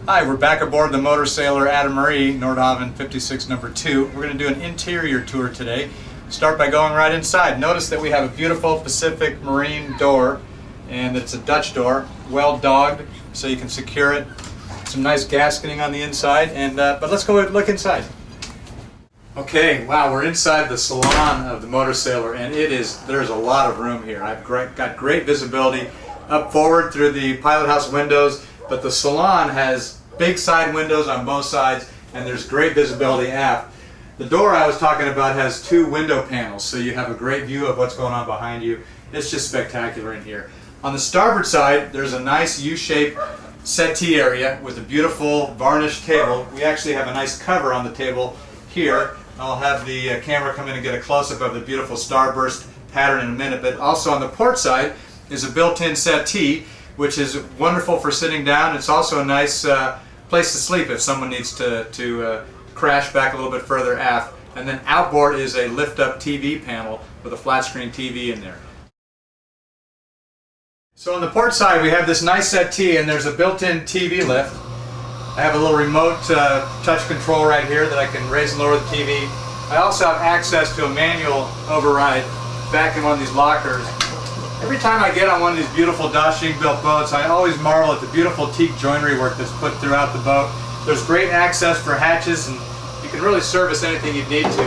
Hi, we're back aboard the Motorsailer Adam Marie, Nordhavn 56 number 2. We're going to do an interior tour today. Start by going right inside. Notice that we have a beautiful Pacific Marine door, and it's a Dutch door, well dogged, so you can secure it. Some nice gasketing on the inside, and but let's go look inside. Okay, wow, we're inside the salon of the Motorsailer, and there's a lot of room here. I've got great visibility up forward through the pilot house windows, but the salon has big side windows on both sides, and there's great visibility aft. The door I was talking about has 2 window panels, so you have a great view of what's going on behind you. It's just spectacular in here. On the starboard side, there's a nice U-shaped settee area with a beautiful varnished table. We actually have a nice cover on the table here. I'll have the camera come in and get a close-up of the beautiful starburst pattern in a minute, but also on the port side is a built-in settee, which is wonderful for sitting down. It's also a nice place to sleep if someone needs to crash back a little bit further aft. And then outboard is a lift-up TV panel with a flat-screen TV in there. So on the port side we have this nice settee, and there's a built-in TV lift. I have a little remote touch control right here that I can raise and lower the TV. I also have access to a manual override back in one of these lockers. Every time I get on one of these beautiful Dachshund built boats, I always marvel at the beautiful teak joinery work that's put throughout the boat. There's great access for hatches, and you can really service anything you need to.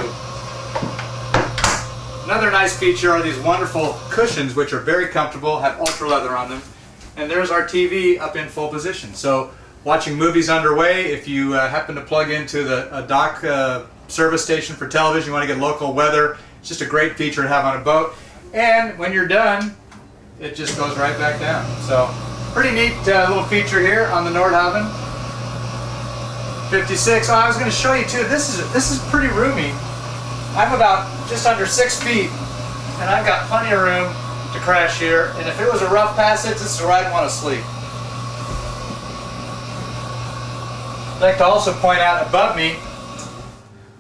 Another nice feature are these wonderful cushions, which are very comfortable, have ultra leather on them. And there's our TV up in full position. So watching movies underway, if you happen to plug into a dock service station for television, you want to get local weather, it's just a great feature to have on a boat. And when you're done, it just goes right back down. So pretty neat little feature here on the Nordhavn 56. Oh, I was going to show you too. This is pretty roomy. I'm about just under 6 feet, and I've got plenty of room to crash here. And if it was a rough passage, this is where I'd want to sleep. I'd like to also point out above me,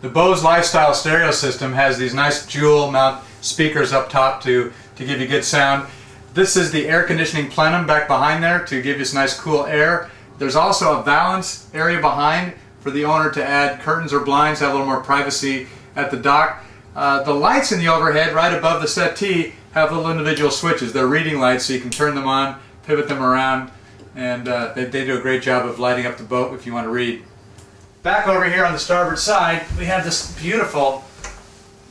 the Bose Lifestyle stereo system has these nice dual mount speakers up top to give you good sound. This is the air conditioning plenum back behind there to give you this nice cool air. There's also a valance area behind for the owner to add curtains or blinds, have a little more privacy at the dock. The lights in the overhead right above the settee have little individual switches. They're reading lights, so you can turn them on, pivot them around, and they do a great job of lighting up the boat if you want to read. Back over here on the starboard side, we have this beautiful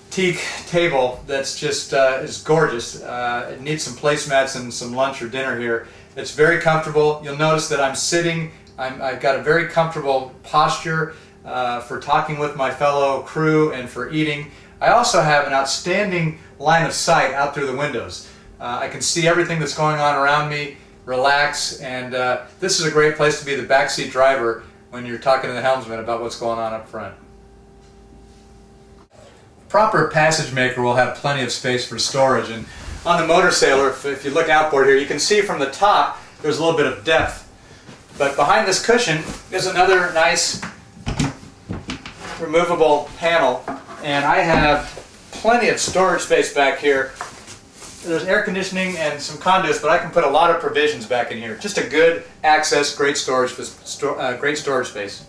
teak table that's just is gorgeous. It needs some placemats and some lunch or dinner here. It's very comfortable. You'll notice that I'm sitting. I've got a very comfortable posture for talking with my fellow crew and for eating. I also have an outstanding line of sight out through the windows. I can see everything that's going on around me, relax, and this is a great place to be the backseat driver when you're talking to the helmsman about what's going on up front. Proper passage maker will have plenty of space for storage, and on the Motorsailer, if you look outboard here, you can see from the top there's a little bit of depth. But behind this cushion is another nice removable panel, and I have plenty of storage space back here. There's air conditioning and some conduits, but I can put a lot of provisions back in here. Just a good access, great storage space.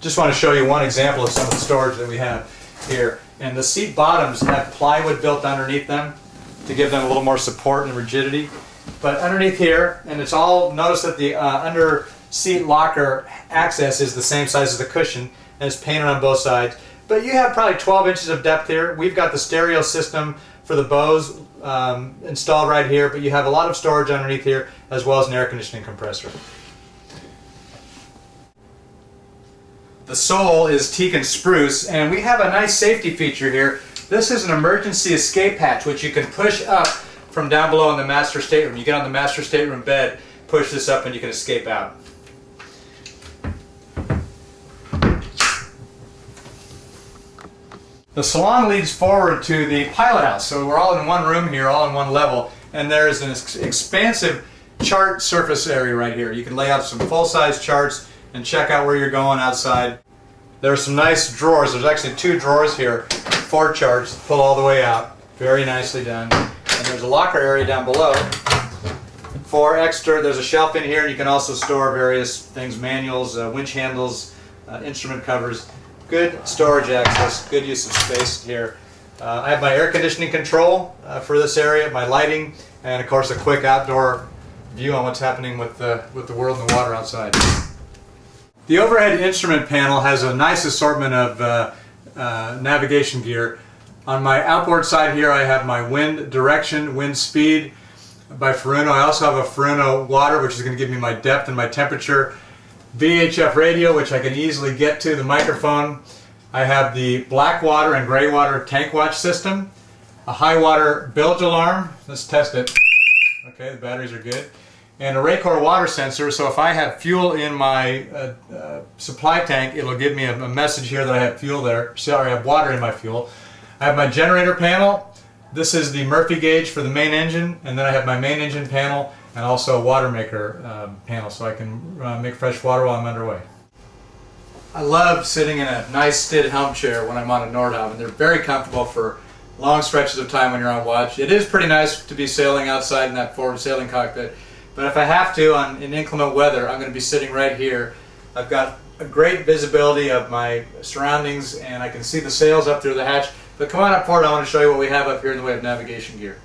Just want to show you one example of some of the storage that we have here. And the seat bottoms have plywood built underneath them to give them a little more support and rigidity. But underneath here, and it's all, notice that the under seat locker access is the same size as the cushion, and it's painted on both sides. But you have probably 12 inches of depth here. We've got the stereo system for the Bose installed right here, but you have a lot of storage underneath here, as well as an air conditioning compressor. The sole is teak and spruce, and we have a nice safety feature here. This is an emergency escape hatch, which you can push up from down below in the master stateroom. You get on the master stateroom bed, push this up, and you can escape out. The salon leads forward to the pilot house, so we're all in one room here, all in one level, and there's an expansive chart surface area right here. You can lay out some full-size charts and check out where you're going outside. There are some nice drawers. There's actually 2 drawers here, 4 charts, pull all the way out. Very nicely done. And there's a locker area down below For extra, there's a shelf in here, and you can also store various things, manuals, winch handles, instrument covers. Good storage access, good use of space here. I have my air conditioning control for this area, my lighting, and of course a quick outdoor view on what's happening with the world and the water outside. The overhead instrument panel has a nice assortment of navigation gear. On my outboard side here I have my wind direction, wind speed by Furuno. I also have a Furuno water, which is going to give me my depth and my temperature. VHF radio, which I can easily get to, the microphone. I have the black water and gray water tank watch system, a high water bilge alarm. Let's test it. Okay, the batteries are good. And a Raycor water sensor, so if I have fuel in my supply tank, it'll give me a message here that I have fuel there. Sorry, I have water in my fuel. I have my generator panel. This is the Murphy gauge for the main engine, and then I have my main engine panel and also a water maker panel, so I can make fresh water while I'm underway. I love sitting in a nice Stid helm chair when I'm on a Nordhavn. They're very comfortable for long stretches of time when you're on watch. It is pretty nice to be sailing outside in that forward sailing cockpit, but if I have to in inclement weather, I'm going to be sitting right here. I've got a great visibility of my surroundings, and I can see the sails up through the hatch. But come on up forward, I want to show you what we have up here in the way of navigation gear.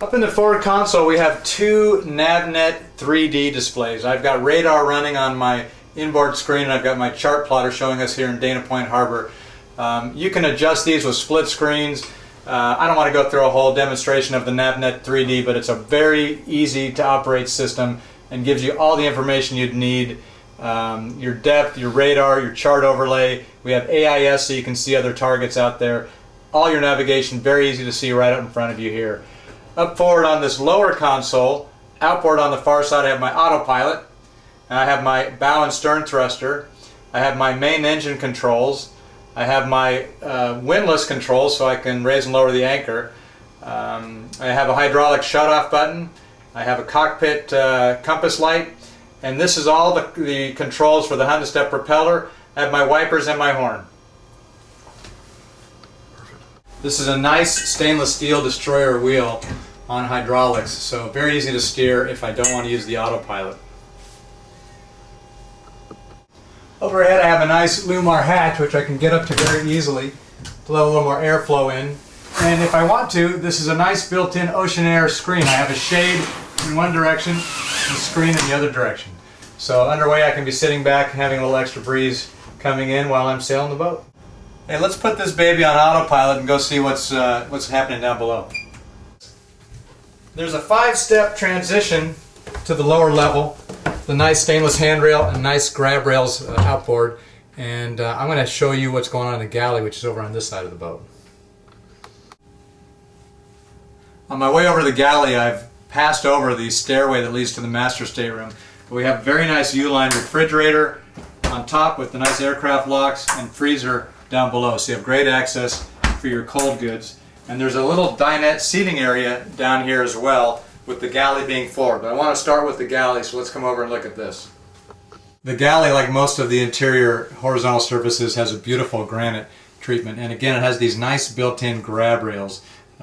Up in the forward console we have two NavNet 3D displays. I've got radar running on my inboard screen, and I've got my chart plotter showing us here in Dana Point Harbor. You can adjust these with split screens. I don't want to go through a whole demonstration of the NavNet 3D, but it's a very easy to operate system and gives you all the information you'd need. Your depth, your radar, your chart overlay. We have AIS so you can see other targets out there. All your navigation, very easy to see right out in front of you here. Up forward on this lower console, outboard on the far side, I have my autopilot. And I have my bow and stern thruster. I have my main engine controls. I have my windlass controls so I can raise and lower the anchor. I have a hydraulic shut-off button. I have a cockpit compass light. And this is all the controls for the Honda Step propeller. I have my wipers and my horn. This is a nice stainless steel destroyer wheel on hydraulics, so very easy to steer if I don't want to use the autopilot. Overhead I have a nice Lumar hatch which I can get up to very easily to let a little more airflow in. And if I want to, this is a nice built-in ocean air screen. I have a shade in one direction and a screen in the other direction. So underway I can be sitting back and having a little extra breeze coming in while I'm sailing the boat. Hey, let's put this baby on autopilot and go see what's happening down below. There's a 5-step transition to the lower level. The nice stainless handrail and nice grab rails outboard. And I'm going to show you what's going on in the galley, which is over on this side of the boat. On my way over to the galley, I've passed over the stairway that leads to the master stateroom. We have a very nice U-line refrigerator on top with the nice aircraft locks and freezer down below, so you have great access for your cold goods. And there's a little dinette seating area down here as well, with the galley being forward. But I want to start with the galley, so let's come over and look at this. The galley, like most of the interior horizontal surfaces, has a beautiful granite treatment, and again it has these nice built-in grab rails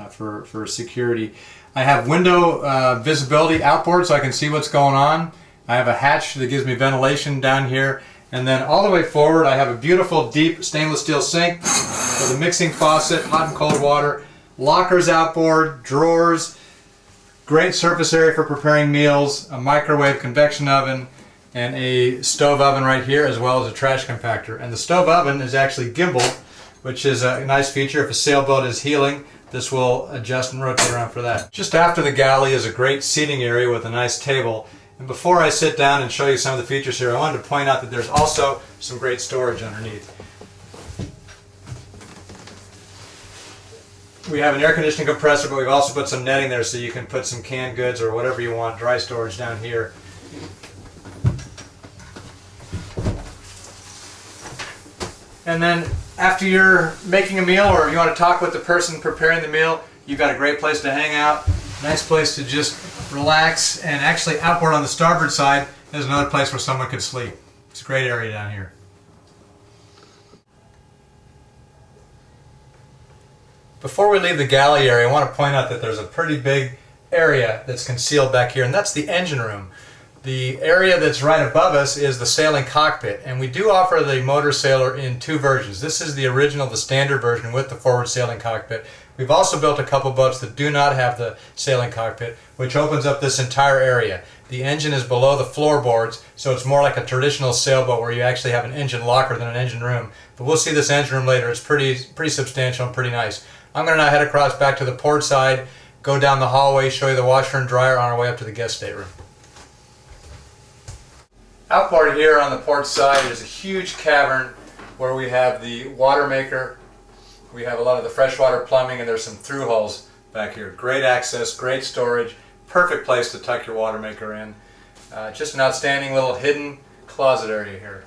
for security. I have window visibility outboard so I can see what's going on. I have a hatch that gives me ventilation down here. And then all the way forward I have a beautiful deep stainless steel sink with a mixing faucet, hot and cold water, lockers outboard, drawers, great surface area for preparing meals, a microwave convection oven, and a stove oven right here, as well as a trash compactor. And the stove oven is actually gimbal, which is a nice feature. If a sailboat is heeling, this will adjust and rotate around for that. Just after the galley is a great seating area with a nice table. And before I sit down and show you some of the features here, I wanted to point out that there's also some great storage underneath. We have an air conditioning compressor, but we've also put some netting there so you can put some canned goods or whatever you want, dry storage down here. And then after you're making a meal or you want to talk with the person preparing the meal, you've got a great place to hang out, nice place to just relax, and actually outboard on the starboard side is another place where someone could sleep. It's a great area down here. Before we leave the galley area, I want to point out that there's a pretty big area that's concealed back here, and that's the engine room. The area that's right above us is the sailing cockpit, and we do offer the Motorsailer in two versions. This is the original, the standard version with the forward sailing cockpit. We've also built a couple boats that do not have the sailing cockpit, which opens up this entire area. The engine is below the floorboards, so it's more like a traditional sailboat where you actually have an engine locker than an engine room. But we'll see this engine room later. It's pretty substantial and pretty nice. I'm going to now head across back to the port side, go down the hallway, show you the washer and dryer on our way up to the guest stateroom. Outboard here on the port side is a huge cavern where we have the water maker. We have a lot of the freshwater plumbing, and there's some through holes back here. Great access, great storage, perfect place to tuck your water maker in. Just an outstanding little hidden closet area here.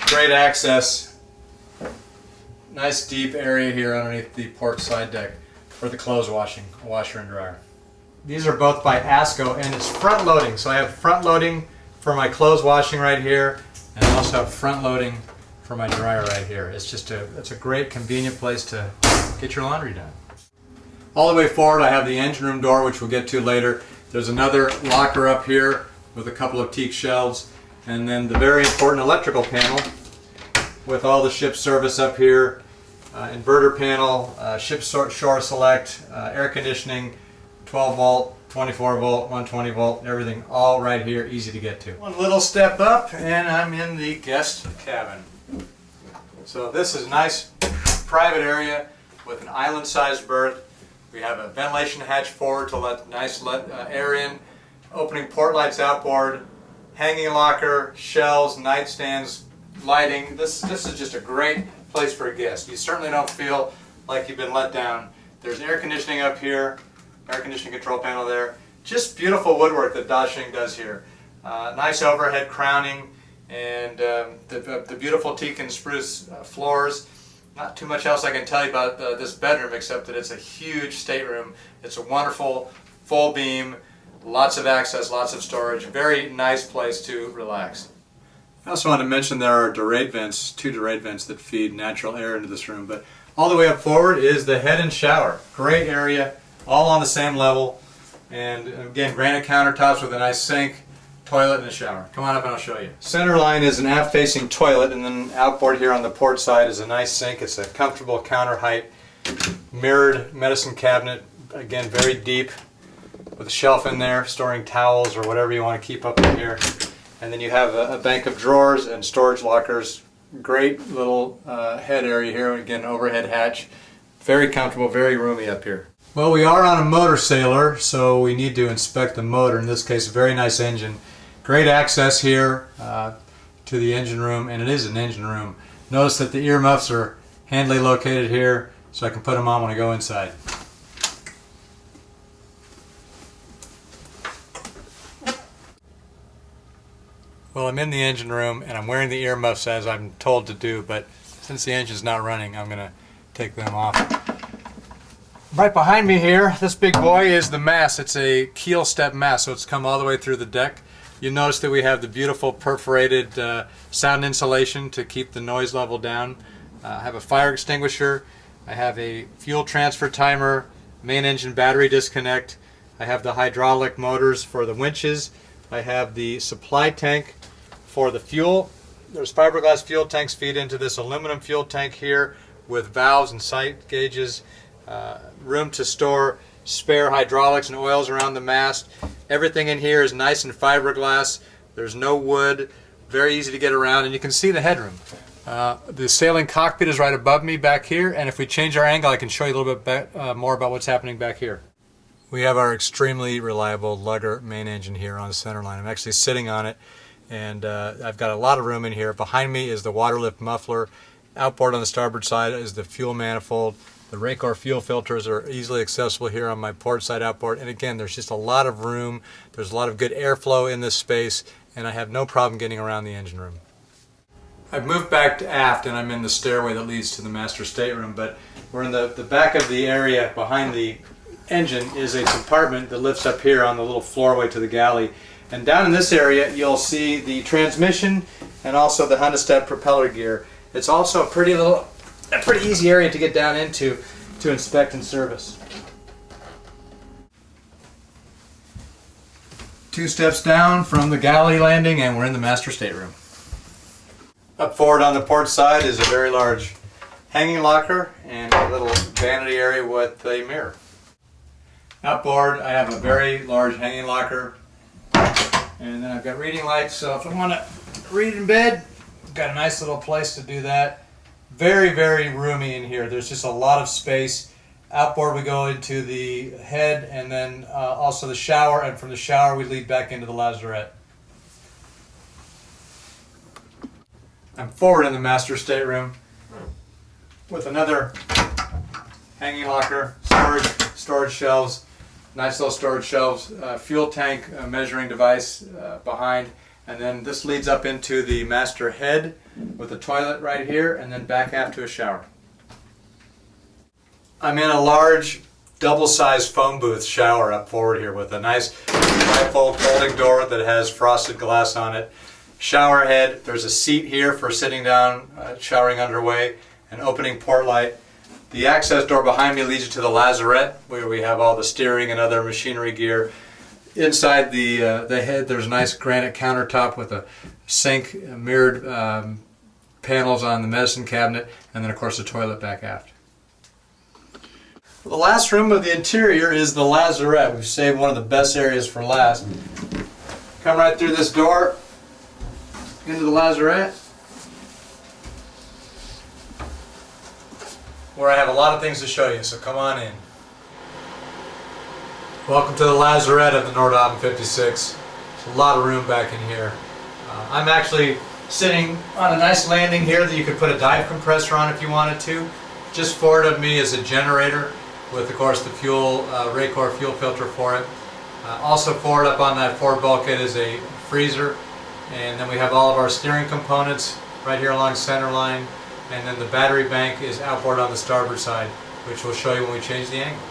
Great access. Nice deep area here underneath the port side deck for the clothes washing, washer and dryer. These are both by ASCO, and it's front loading. So I have front loading for my clothes washing right here, and I also have front loading for my dryer right here. It's a great convenient place to get your laundry done. All the way forward I have the engine room door, which we'll get to later. There's another locker up here with a couple of teak shelves, and then the very important electrical panel with all the ship service up here, inverter panel, ship shore select, air conditioning, 12 volt, 24 volt, 120 volt, everything all right here, easy to get to. One little step up and I'm in the guest cabin. So this is a nice private area with an island-sized berth. We have a ventilation hatch forward to let air in, opening port lights outboard, hanging locker, shelves, nightstands, lighting. This is just a great place for a guest. You certainly don't feel like you've been let down. There's air conditioning up here, air conditioning control panel there. Just beautiful woodwork that Dashing does here. Nice overhead crowning, and the beautiful teak and spruce floors. Not too much else I can tell you about this bedroom except that it's a huge stateroom. It's a wonderful full beam, lots of access, lots of storage. Very nice place to relax. I also want to mention there are durate vents, two durate vents that feed natural air into this room. But all the way up forward is the head and shower. Great area, all on the same level. And again, granite countertops with a nice sink, toilet, and a shower. Come on up and I'll show you. Center line is an aft-facing toilet, and then outboard here on the port side is a nice sink. It's a comfortable counter height, mirrored medicine cabinet, again very deep, with a shelf in there, storing towels or whatever you want to keep up in here. And then you have a bank of drawers and storage lockers. Great little head area here, again overhead hatch. Very comfortable, very roomy up here. Well, we are on a Motorsailer, so we need to inspect the motor. In this case, a very nice engine. Great access here to the engine room, and it is an engine room. Notice that the earmuffs are handily located here, so I can put them on when I go inside. Well, I'm in the engine room, and I'm wearing the earmuffs as I'm told to do, but since the engine's not running, I'm going to take them off. Right behind me here, this big boy is the mast. It's a keel step mast, so it's come all the way through the deck. You notice that we have the beautiful perforated sound insulation to keep the noise level down. I have a fire extinguisher. I have a fuel transfer timer, main engine battery disconnect. I have the hydraulic motors for the winches. I have the supply tank for the fuel. There's fiberglass fuel tanks feed into this aluminum fuel tank here with valves and sight gauges. Room to store spare hydraulics and oils around the mast. Everything in here is nice and fiberglass. There's no wood. Very easy to get around, and you can see the headroom. The sailing cockpit is right above me back here, and if we change our angle, I can show you a little bit more about what's happening back here. We have our extremely reliable lugger main engine here on the center line. I'm actually sitting on it, and I've got a lot of room in here. Behind me is the water lift muffler. Outboard on the starboard side is the fuel manifold. The Raycor fuel filters are easily accessible here on my port side outboard. And again, there's just a lot of room. There's a lot of good airflow in this space, and I have no problem getting around the engine room. I've moved back to aft, and I'm in the stairway that leads to the master stateroom, but we're in the back of the area behind the engine is a compartment that lifts up here on the little floorway to the galley. And down in this area, you'll see the transmission and also the Honda Step propeller gear. It's also a pretty easy area to get down into. to inspect and service. 2 steps down from the galley landing and we're in the master stateroom. Up forward on the port side is a very large hanging locker and a little vanity area with a mirror. Outboard I have a very large hanging locker, and then I've got reading lights, so if I want to read in bed, I've got a nice little place to do that. Very, very roomy in here. There's just a lot of space. Outboard we go into the head and then also the shower, and from the shower we lead back into the lazarette. I'm forward in the master stateroom with another hanging locker, storage shelves, nice little storage shelves, fuel tank measuring device behind, and then this leads up into the master head with a toilet right here, and then back aft to a shower. I'm in a large double-sized phone booth shower up forward here with a nice trifold folding door that has frosted glass on it. Shower head, there's a seat here for sitting down, showering underway, an opening port light. The access door behind me leads you to the lazarette, where we have all the steering and other machinery gear. Inside the head there's a nice granite countertop with a sink, mirrored panels on the medicine cabinet, and then of course the toilet back aft. The last room of the interior is the lazarette. We've saved one of the best areas for last. Come right through this door into the lazarette, where I have a lot of things to show you, so come on in. Welcome to the lazarette of the Nordhavn 56. There's a lot of room back in here. I'm actually sitting on a nice landing here that you could put a dive compressor on if you wanted to. Just forward of me is a generator with, of course, the fuel, Raycor fuel filter for it. Also forward up on that forward bulkhead is a freezer, and then we have all of our steering components right here along center line, and then the battery bank is outboard on the starboard side, which we'll show you when we change the angle.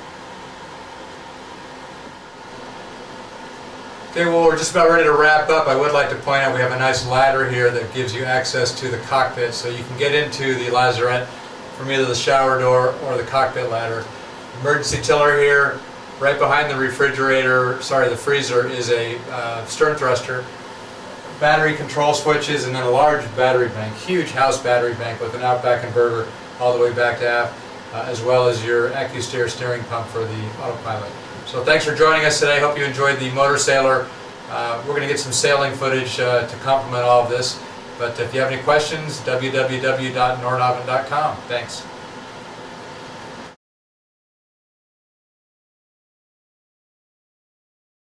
Okay, well, we're just about ready to wrap up. I would like to point out we have a nice ladder here that gives you access to the cockpit, so you can get into the lazarette from either the shower door or the cockpit ladder. Emergency tiller here. Right behind the the freezer is a stern thruster, battery control switches, and then a large battery bank, huge house battery bank with an outback inverter all the way back to aft, as well as your AccuSteer steering pump for the autopilot. So thanks for joining us today. Hope you enjoyed the Motorsailer. We're going to get some sailing footage to complement all of this. But if you have any questions, www.nordhavn.com. Thanks.